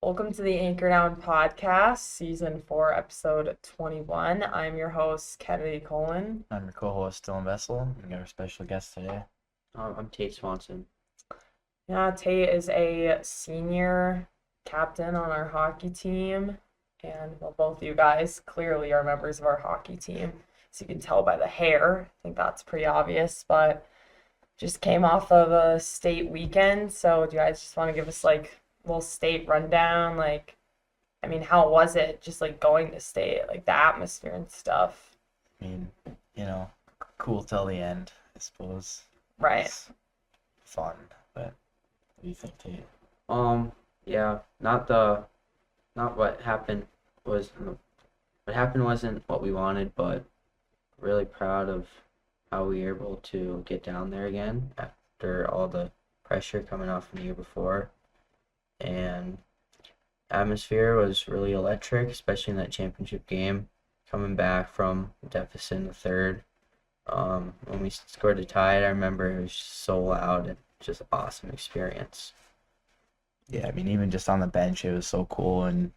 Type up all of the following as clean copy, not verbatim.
Welcome to the Anchor Down Podcast, Season 4, Episode 21. I'm your host, Kennedy Colin. I'm your co-host, Dylan Vessel. We got our special guest today. I'm Tate Swanson. Yeah, Tate is a senior captain on our hockey team, and well, both of you guys clearly are members of our hockey team, as you can tell by the hair. I think that's pretty obvious, but just came off of a state weekend, so do you guys just want to give us like a little state rundown? How was it just like going to state, like the atmosphere and stuff? I mean, cool till the end, I suppose. Right. It's fun, but what do you think, Tate? Yeah, not what happened wasn't what we wanted, but really proud of how we were able to get down there again after all the pressure coming off from the year before. And atmosphere was really electric, especially in that championship game, coming back from a deficit in the third. When we scored a tie, I remember it was just so loud and just awesome experience. Yeah, I mean, even just on the bench, it was so cool. And,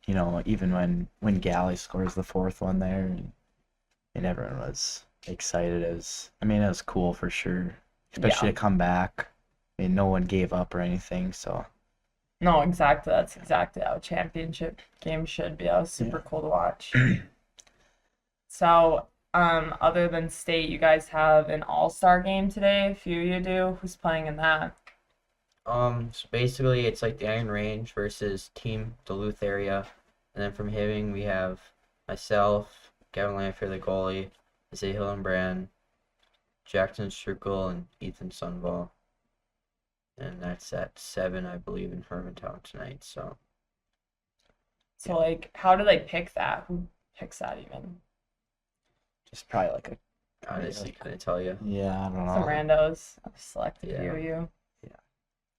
even when Galley scores the fourth one there, and everyone was excited. It was cool for sure, especially to come back. I mean, no one gave up or anything, so. No, exactly. That's exactly how a championship game should be. That was super cool to watch. So, other than state, you guys have an all-star game today. A few of you do. Who's playing in that? So basically it's like the Iron Range versus Team Duluth area. And then from Hibbing we have myself, Gavin Lanfear the goalie, Isaiah Hillenbrand, Jackson Strukel, and Ethan Sunval. And that's at 7, I believe, in Hermantown tonight. So like, how do they pick that? Who picks that even? Just probably like honestly couldn't tell you. Yeah, I don't know. Some randos. I've selected Yeah. a few of you.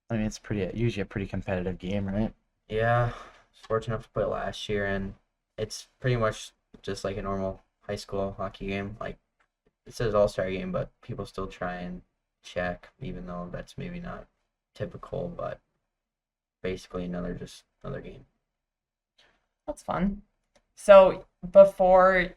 I mean, it's usually a pretty competitive game, right? Yeah, I was fortunate enough to play it last year, and it's pretty much just like a normal high school hockey game. Like, it says all-star game, but people still try and check, even though that's maybe not typical, but basically another game. That's fun. So before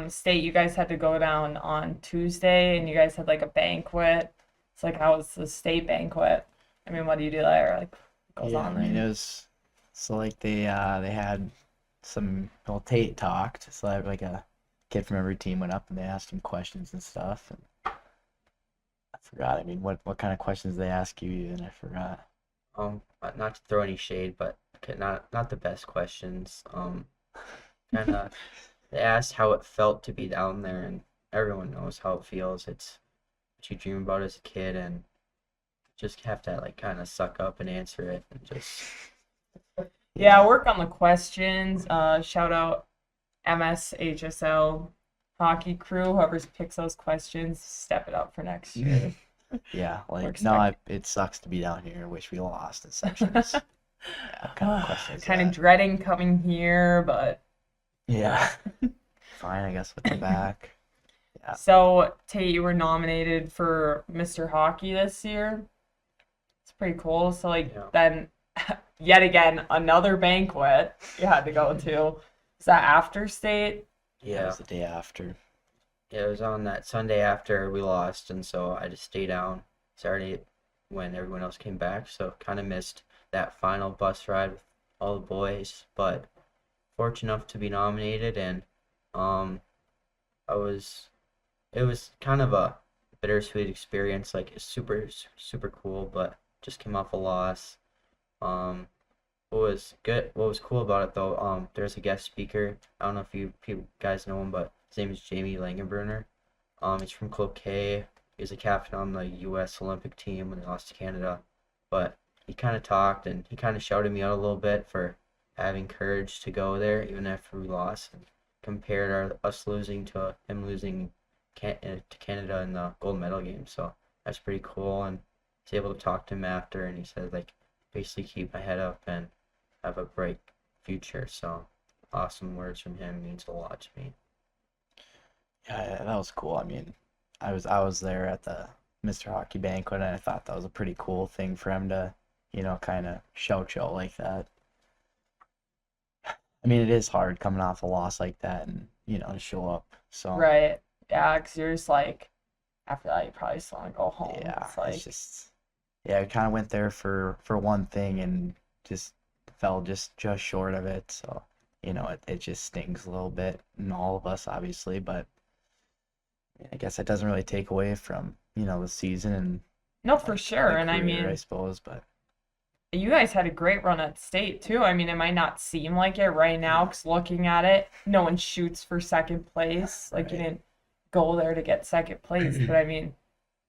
state, you guys had to go down on Tuesday, and you guys had like a banquet. It's like, how was the state banquet? I mean, what do you do there? Like, what goes Yeah, on I mean, there? it was so like they had some Tate talked. So like a kid from every team went up and they asked him questions and stuff. And I forgot. I mean, what kind of questions they ask you even? I forgot. Not to throw any shade, but not the best questions. Kind of they asked how it felt to be down there, and everyone knows how it feels. It's what you dream about as a kid, and just have to like kind of suck up and answer it, and just Yeah, work on the questions. Shout out MSHSL hockey crew. Whoever picks those questions, step it up for next year. Yeah, We're like expecting- it sucks to be down here. Wish we lost in sections. Yeah, what kind of questions? Kind of that? dreading coming here, but Yeah. Fine, I guess with the back. Yeah. so Tate, you were nominated for Mr. Hockey this year. It's pretty cool. So like Yeah. then yet again another banquet you had to go to. Is that after state? That yeah. was the day after. Yeah, it was on that Sunday after we lost, and so I just stayed down Saturday when everyone else came back, so kind of missed that final bus ride with all the boys, but fortunate enough to be nominated, and it was kind of a bittersweet experience. Like, it's super cool, but just came off a loss. What was cool about it though, there's a guest speaker. I don't know if you guys know him, but his name is Jamie Langenbrunner. He's from Cloquet. He was a captain on the U.S. Olympic team when they lost to Canada. But he kind of talked and he kind of shouted me out a little bit for having courage to go there even after we lost, and compared us losing to him losing to Canada in the gold medal game. So that's pretty cool. And I was able to talk to him after, and he said like basically keep my head up and have a bright future. So awesome words from him, means a lot to me. Yeah, that was cool. I mean, I was there at the Mr. Hockey banquet, and I thought that was a pretty cool thing for him to, kind of shout you out like that. I mean, it is hard coming off a loss like that and, to show up. So, Right. Yeah, because you're just like, after that, you probably just want to go home. yeah, It's it's like, just, yeah, I kind of went there for one thing and just fell just short of it. So, it just stings a little bit in all of us, obviously, but I guess that doesn't really take away from, the season and no, for my sure. And I career, I mean, suppose, but you guys had a great run at state too. I mean, it might not seem like it right now because looking at it, no one shoots for second place. Like you right. didn't go there to get second place, but I mean,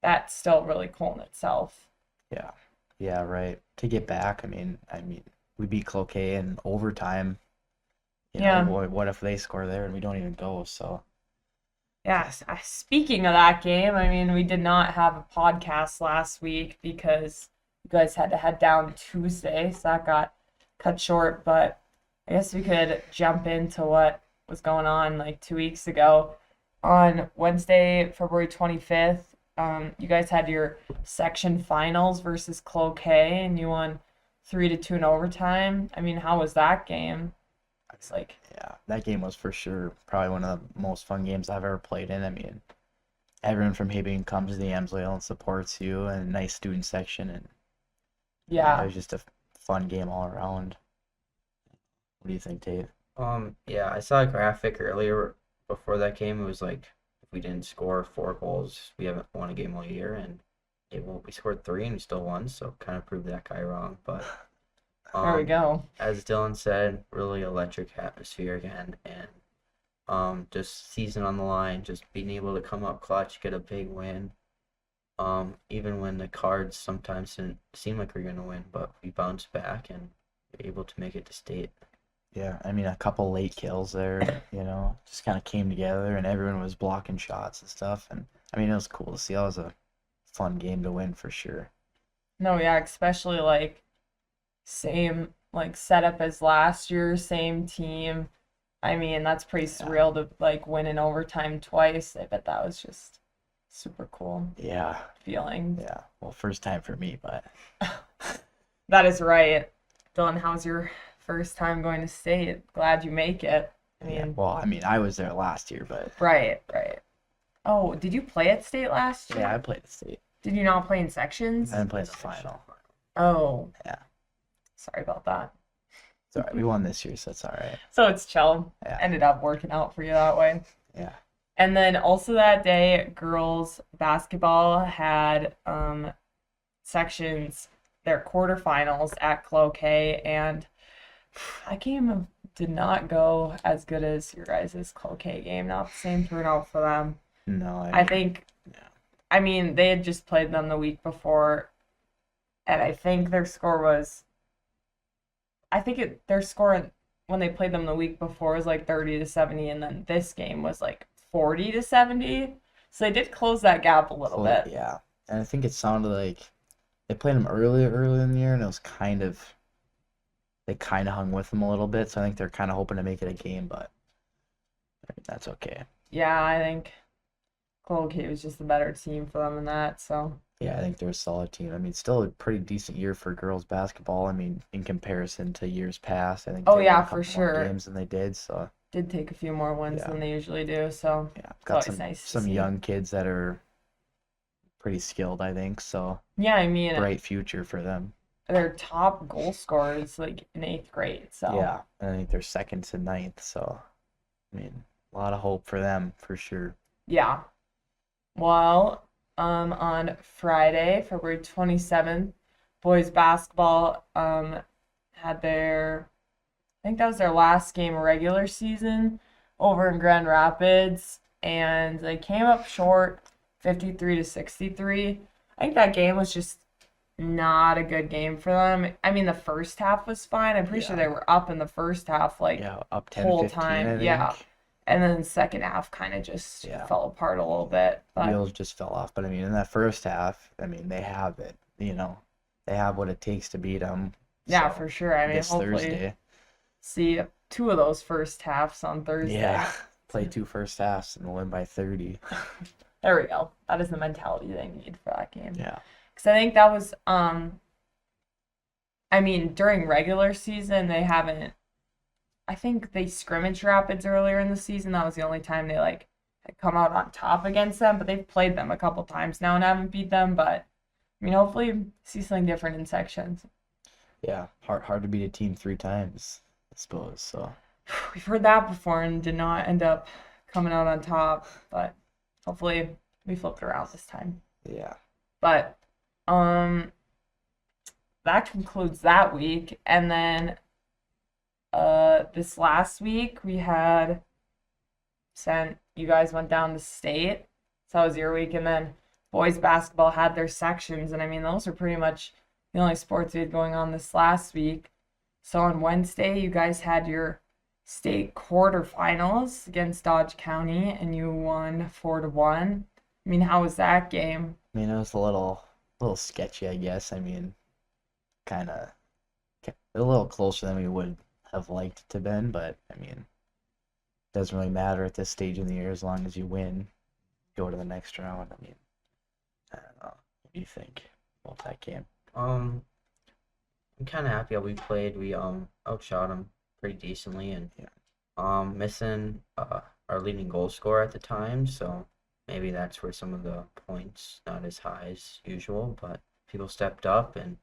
that's still really cool in itself. Yeah. Yeah, right. To get back, I mean, we beat Cloquet in overtime. Yeah. What if they score there and we don't even go? So, Yeah. Speaking of that game, I mean, we did not have a podcast last week because you guys had to head down Tuesday, so that got cut short. But I guess we could jump into what was going on like 2 weeks ago. On Wednesday, February 25th, you guys had your section finals versus Cloquet, and you won 3-2 in overtime. I mean, how was that game? It's like, yeah, that game was for sure probably one of the most fun games I've ever played in. I mean, everyone from Hibbing comes to the Amsoil and supports you, and a nice student section, and yeah, it yeah. was just a fun game all around. What do you think, Dave? Yeah, I saw a graphic earlier before that game. It was like if we didn't score 4 goals, we haven't won a game all year, and we scored 3 and we still won, so kind of proved that guy wrong. But There we um, go. as Dylan said, really electric atmosphere again, and just season on the line, just being able to come up clutch, get a big win. Even when the Cards sometimes didn't seem like we are gonna win, but we bounced back and were able to make it to state. Yeah, I mean, a couple late kills there, just kind of came together and everyone was blocking shots and stuff. And I mean, it was cool to see. That was a fun game to win for sure. No, yeah, especially like same like setup as last year, same team. I mean, that's pretty Yeah. surreal to like win in overtime twice. I bet that was just super cool Yeah. feeling. Yeah. Well, first time for me, but That is right. Dylan, how's your first time going to state? Glad you make it. I yeah. mean, Well, I mean, I was there last year, but right, right. Oh, did you play at state last yeah, I year? played the state. Did you not play in I sections? didn't play in the final. Oh, Yeah. sorry about that. It's all right. We won this year, so it's all right. So it's chill. Yeah. Ended up working out for you that way. Yeah. And then also that day, girls basketball had sections, their quarterfinals at Cloquet, and that game did not go as good as your guys' Cloquet game. Not the same turnout for them. No, I think, yeah. I mean, they had just played them the week before, and I think their score was, their score when they played them the week before was like 30-70, and then this game was like 40-70. So they did close that gap a little bit. Yeah. And I think it sounded like they played them early in the year, and it was they kind of hung with them a little bit. So I think they're kind of hoping to make it a game, but I mean, that's okay. Yeah, I think Cloquet was just a better team for them in that. So Yeah, I think they're a solid team. I mean, still a pretty decent year for girls basketball. I mean, in comparison to years past, I think oh they yeah, won a for couple more sure. games than they did. So Did take a few more wins yeah, than they usually do. So yeah, it's got always nice to some see. young kids that are pretty skilled, I think. So Yeah, I mean, bright future for them. their top goal scorer is like in eighth grade. So Yeah, and I think they're second to ninth. So I mean, a lot of hope for them for sure. yeah. Well, on Friday, February 27th, boys basketball had their, I think that was their last game of regular season over in Grand Rapids, and they came up short 53-63. I think that game was just not a good game for them. I mean, the first half was fine. I'm pretty sure Yeah. they were up in the first half like Yeah, up whole 10-15, time. I think. Yeah. And then the second half kind of just Yeah. fell apart a little bit. But Wheels just fell off. But I mean, in that first half, I mean, they have it. They have what it takes to beat them. yeah, So for sure. I mean, this hopefully Thursday, see two of those first halves on Thursday. yeah, play 2 first halves and win by 30. There we go. That is the mentality they need for that game. Yeah, Because I think that was, I mean, during regular season, they haven't I think they scrimmaged Rapids earlier in the season. That was the only time they like had come out on top against them, but they've played them a couple times now and haven't beat them. But I mean, hopefully see something different in sections. Yeah, hard to beat a team 3 times, I suppose. So We've heard that before and did not end up coming out on top, but hopefully we flipped around this time. yeah, But that concludes that week. And then this last week we had you guys went down to state. So that was your week. And then boys basketball had their sections. And I mean, those are pretty much the only sports we had going on this last week. So on Wednesday, you guys had your state quarterfinals against Dodge County and you won 4-1. I mean, how was that game? I mean, it was a little sketchy, I guess. I mean, kind of a little closer than we would have liked it to been, but I mean, it doesn't really matter at this stage in the year as long as you win, go to the next round. I mean, I don't know. What do you think about that game? I'm kind of happy how we played. We outshot them pretty decently, and missing our leading goal scorer at the time, so maybe that's where some of the points not as high as usual, but people stepped up, and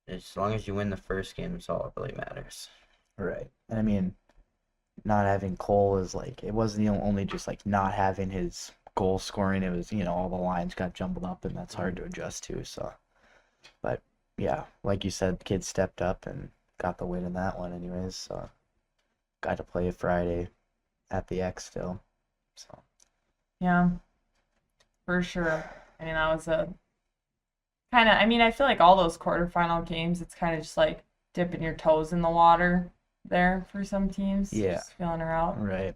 as long as you win the first game, that's all that really matters. Right. And I mean, not having Cole is like, it wasn't only just like not having his goal scoring, it was, all the lines got jumbled up and that's hard to adjust to. So, but yeah, like you said, the kids stepped up and got the win in that one anyways. So, got to play Friday at the X still. So, Yeah, for sure. I mean, that was a kind of, I mean, I feel like all those quarterfinal games, it's kind of just like dipping your toes in the water there for some teams. Yeah. Just feeling her out. right.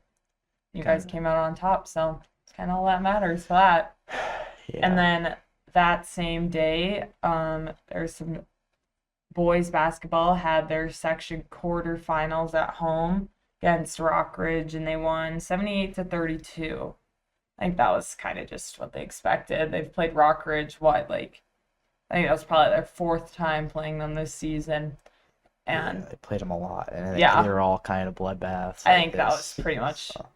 You guys came out on top, so it's kind of all that matters for that. Yeah. And then that same day, there's some boys basketball had their section quarterfinals at home against Rockridge, and they won 78-32. I think that was kind of just what they expected. They've played Rockridge, I think that was probably their fourth time playing them this season. And they played them a lot, and Yeah. they were all kind of bloodbaths. I like think that this, was pretty much so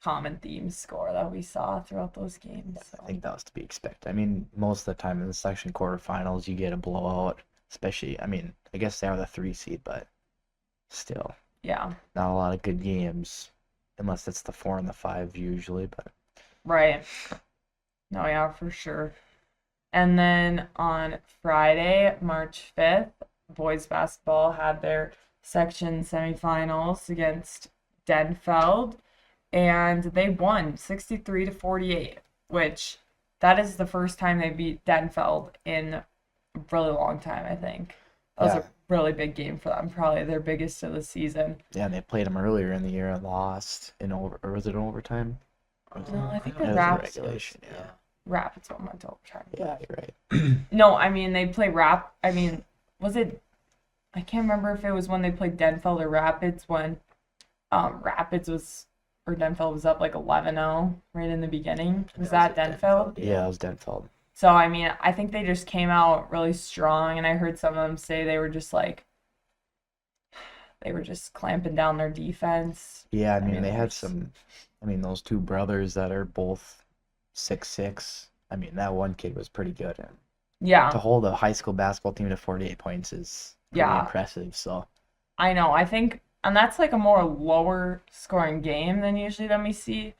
common theme score that we saw throughout those games. I So. think that was to be expected. I mean, most of the time in the section quarterfinals, you get a blowout, especially, I mean, I guess they are the 3 seed, but still, Yeah, not a lot of good games, unless it's the 4 and the 5 usually, but right. No, yeah, for sure. And then on Friday, March 5th, boys basketball had their section semifinals against Denfeld, and they won 63-48, which that is the first time they beat Denfeld in a really long time, I think. That was Yeah. a really big game for them, probably their biggest of the season. yeah, and they played them earlier in the year and lost or was it overtime? No, I think It was Rapids regulation, yeah. Rapids went to overtime. Yeah, you're right. No, I mean they play I mean, was it? I can't remember if it was when they played Denfeld or Rapids when Denfeld was up like 11-0 right in the beginning. Was that Denfeld? Yeah, it was Denfeld. So I mean, I think they just came out really strong, and I heard some of them say they were just clamping down their defense. Yeah, I mean, mean, they it had was- some, I mean, those 2 brothers that are both 6'6". I mean, that one kid was pretty good. And Yeah, to hold a high school basketball team to 48 points is pretty Yeah. impressive. So, I know. I think, and that's like a more lower scoring game than we see.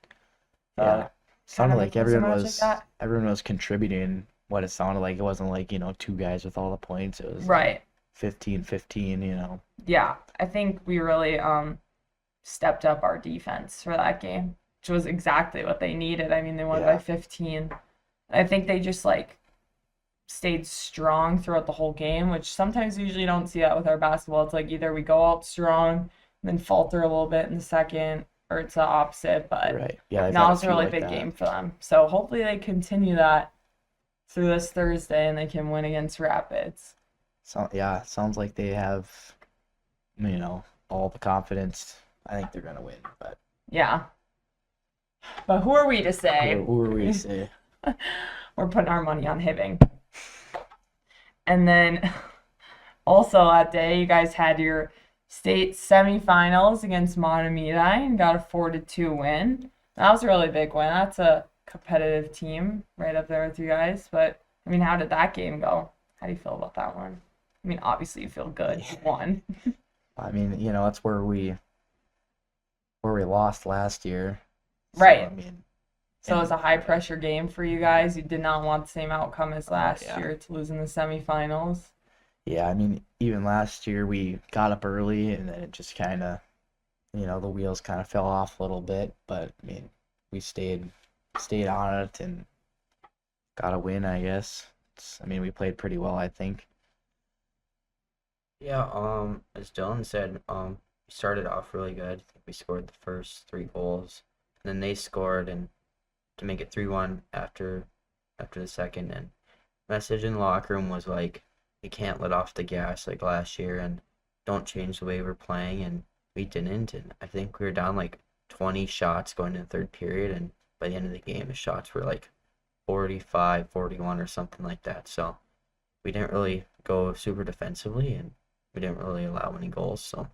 yeah, sounded like close everyone match was that. everyone was contributing what it sounded like. It wasn't like, 2 guys with all the points. It was like Right. 15-15, Yeah, I think we really stepped up our defense for that game, which was exactly what they needed. I mean, they won by Yeah. 15. I think they just stayed strong throughout the whole game, which sometimes we usually don't see that with our basketball. It's like either we go out strong and then falter a little bit in the second, or it's the opposite. But right. Yeah, they've now had it's a few really like big that. game for them. So hopefully they continue that through this Thursday and they can win against Rapids. So, yeah, sounds like they have, all the confidence. I think they're gonna win, but Yeah. But who are we to say? who are we to say? We're putting our money on Hibbing. And then also that day, you guys had your state semifinals against Mahtomedi and got a 4-2 win. That was a really big win. That's a competitive team right up there with you guys. But I mean, how did that game go? How do you feel about that one? I mean, obviously you feel good. You won. I mean, that's where we lost last year. So, Right. I mean, So it was a high right. pressure game for you guys. You did not want the same outcome as last Yeah. year to lose in the semifinals. Yeah, I mean, even last year we got up early and then it just kind of, the wheels kind of fell off a little bit. But I mean, we stayed on it and got a win, I guess. I mean, we played pretty well, I think. Yeah, as Dylan said, we started off really good. I think we scored the first 3 goals, and then they scored and to make it 3-1 after the second. And message in the locker room was like, we can't let off the gas like last year, and don't change the way we're playing. And we didn't. And I think we were down like 20 shots going into the third period, and by the end of the game, the shots were like 45, 41 or something like that. So we didn't really go super defensively, and we didn't really allow any goals. So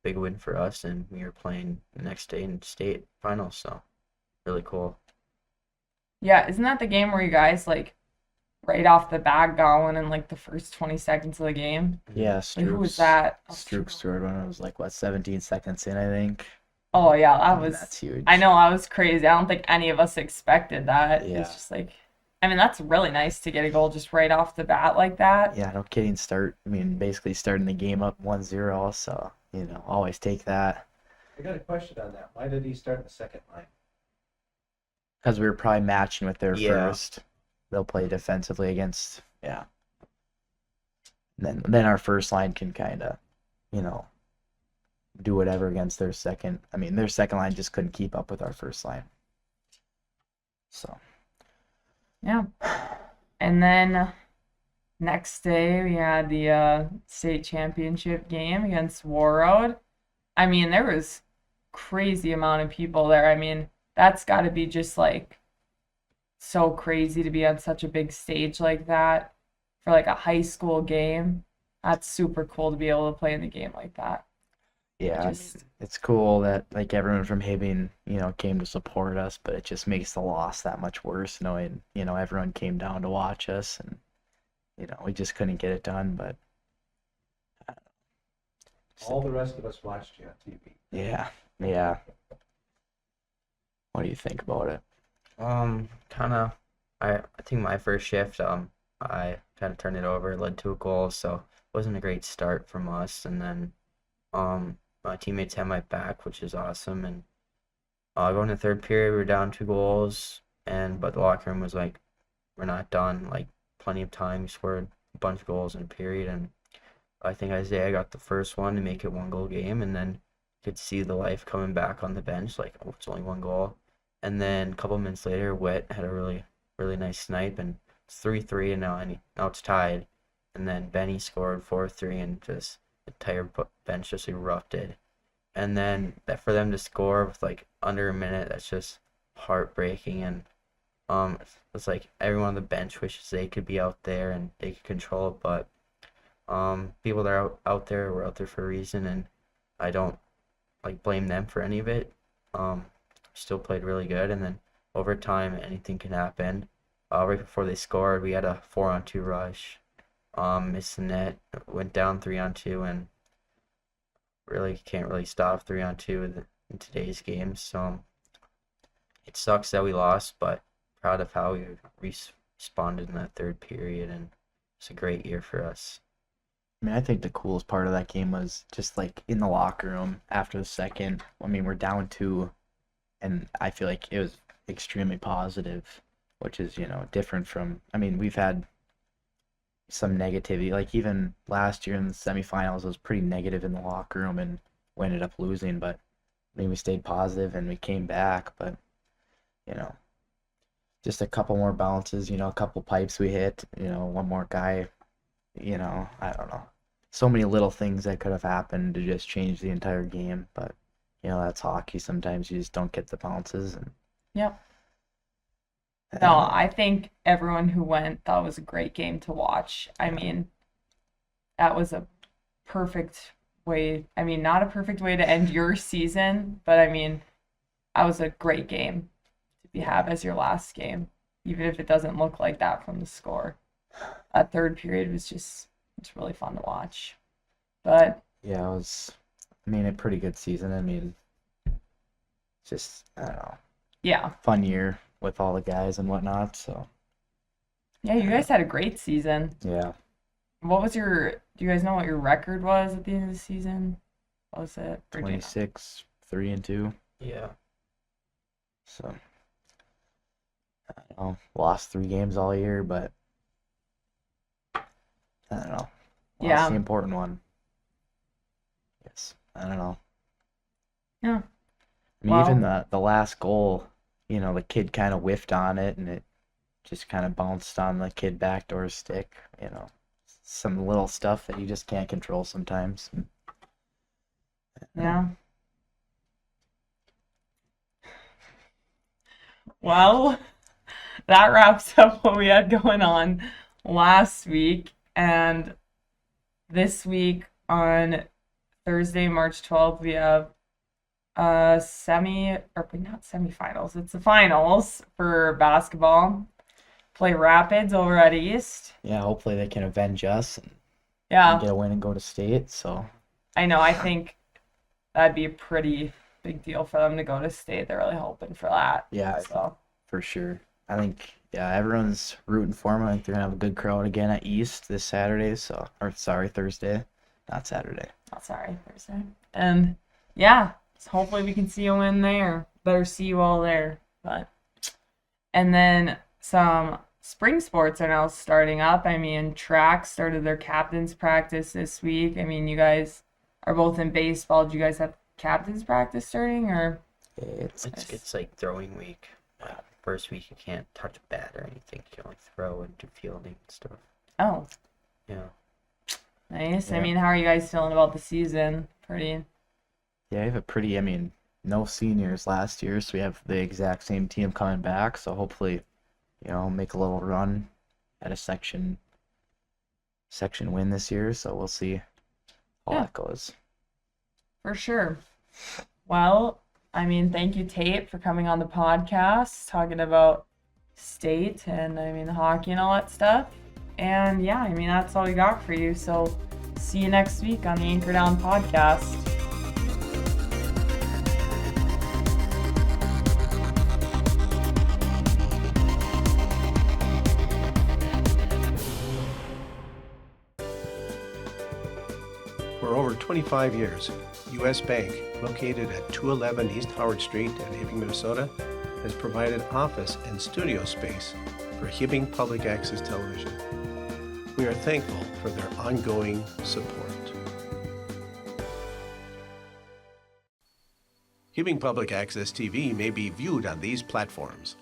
big win for us, and we were playing the next day in state finals. So really cool. Yeah, isn't that the game where you guys like right off the bat got one in like the first 20 seconds of the game? Yeah, Like, who was Strook's that? Strook's scored when it was like what, 17 seconds in, I think. Oh yeah, I that mean, that's was. huge. I know that was crazy. I don't think any of us expected that. Yeah. It's just like, I mean, that's really nice to get a goal just right off the bat like that. Yeah, no kidding. I mean, basically starting the game up 1-0, so, always take that. I got a question on that. Why did he start in the second line? Because we were probably matching with their Yeah. first. They'll play defensively against, yeah. Then our first line can kind of, do whatever against their second. I mean, their second line just couldn't keep up with our first line. So, Yeah. And then next day we had the state championship game against Warroad. I mean, there was crazy amount of people there. I mean, that's got to be just like so crazy to be on such a big stage like that for like a high school game. That's super cool to be able to play in the game like that. yeah, I mean, Just it's cool that like everyone from Hibbing, came to support us, but it just makes the loss that much worse knowing, everyone came down to watch us and, we just couldn't get it done, but All the rest of us watched you on TV. yeah, yeah. What do you think about it? Kind of. I think my first shift, I kind of turned it over, led to a goal, so it wasn't a great start from us. And then, my teammates had my back, which is awesome. And going to the third period, we were down 2 goals, but the locker room was like, we're not done. Like plenty of time. We scored a bunch of goals in a period, and I think Isaiah got the first one to make it 1 goal game, and then could see the life coming back on the bench. Like, oh, it's only 1 goal. And then a couple minutes later, Witt had a really, really nice snipe, and it's 3-3, and now it's tied. And then Benny scored 4-3, and just the entire bench just erupted. And then for them to score with like under a minute, that's just heartbreaking. And it's like everyone on the bench wishes they could be out there and they could control it, but people that are out there were out there for a reason, and I don't like blame them for any of it. Still played really good, and then overtime anything can happen. Right before they scored, we had a 4-on-2 rush. Missed the net, went down 3-on-2, and really can't really stop 3-on-2 in today's game. So it sucks that we lost, but proud of how we responded in that third period, and it's a great year for us. I mean, I think the coolest part of that game was just like in the locker room after the second. I mean, we're down 2, and I feel like it was extremely positive, which is, different from, I mean, we've had some negativity. Like even last year in the semifinals, it was pretty negative in the locker room, and we ended up losing. But I mean, we stayed positive and we came back. But you know, just a couple more bounces. A couple pipes we hit. One more guy. I don't know. So many little things that could have happened to just change the entire game. But that's hockey. Sometimes you just don't get the bounces. And Yep. No, I think everyone who went thought it was a great game to watch. I mean, that was a perfect way, I mean, not a perfect way to end your season, but I mean, that was a great game to have as your last game, even if it doesn't look like that from the score. That third period was it's really fun to watch. But Yeah, it was, I mean, a pretty good season. I mean, just, I don't know, yeah. fun year with all the guys and whatnot. So, Yeah, you guys had a great season. yeah. Do you guys know what your record was at the end of the season? What was it? Or do you know? 26, 3-2. Yeah. So, I don't know, lost 3 games all year, but I don't know. Lost Yeah. the important one. Yes, I don't know. Yeah. I mean, even Well, the last goal, the kid kind of whiffed on it and it just kind of bounced on the kid backdoor stick, some little stuff that you just can't control sometimes. yeah. Well, that wraps up what we had going on last week. And this week on Thursday, March 12th, we have not semifinals. It's the finals for basketball. Play Rapids over at East. Yeah, hopefully they can avenge us and Yeah, get a win and go to state. So, I know. I think that'd be a pretty big deal for them to go to state. They're really hoping for that. yeah, So, for sure. I think, yeah, everyone's rooting for them. I think they're going to have a good crowd again at East this Saturday. Thursday, not Saturday. oh, sorry, Thursday. And yeah, so hopefully we can see a win there. Better see you all there. And then some spring sports are now starting up. I mean, track started their captain's practice this week. I mean, you guys are both in baseball. Do you guys have captain's practice starting or? It's like throwing week. First week you can't touch a bat or anything. You can only throw and do fielding and stuff. Oh, Yeah. nice. I Yeah. mean, how are you guys feeling about the season? Pretty. Yeah, I have no seniors last year, so we have the exact same team coming back. So hopefully, make a little run at a section win this year. So we'll see how Yeah. that goes. For sure. Well, I mean, thank you, Tate, for coming on the podcast, talking about state and, I mean, hockey and all that stuff. And yeah, I mean, that's all we got for you. So see you next week on the Anchor Down podcast. For over 25 years, U.S. Bank, located at 211 East Howard Street in Hibbing, Minnesota, has provided office and studio space for Hibbing Public Access Television. We are thankful for their ongoing support. Hibbing Public Access TV may be viewed on these platforms: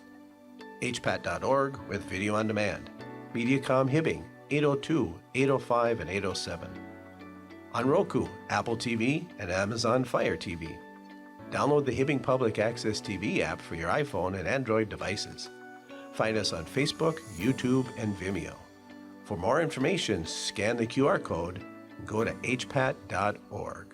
hpat.org with video on demand, Mediacom Hibbing 802, 805, and 807. On Roku, Apple TV, and Amazon Fire TV. Download the Hibbing Public Access TV app for your iPhone and Android devices. Find us on Facebook, YouTube, and Vimeo. For more information, scan the QR code and go to hpat.org.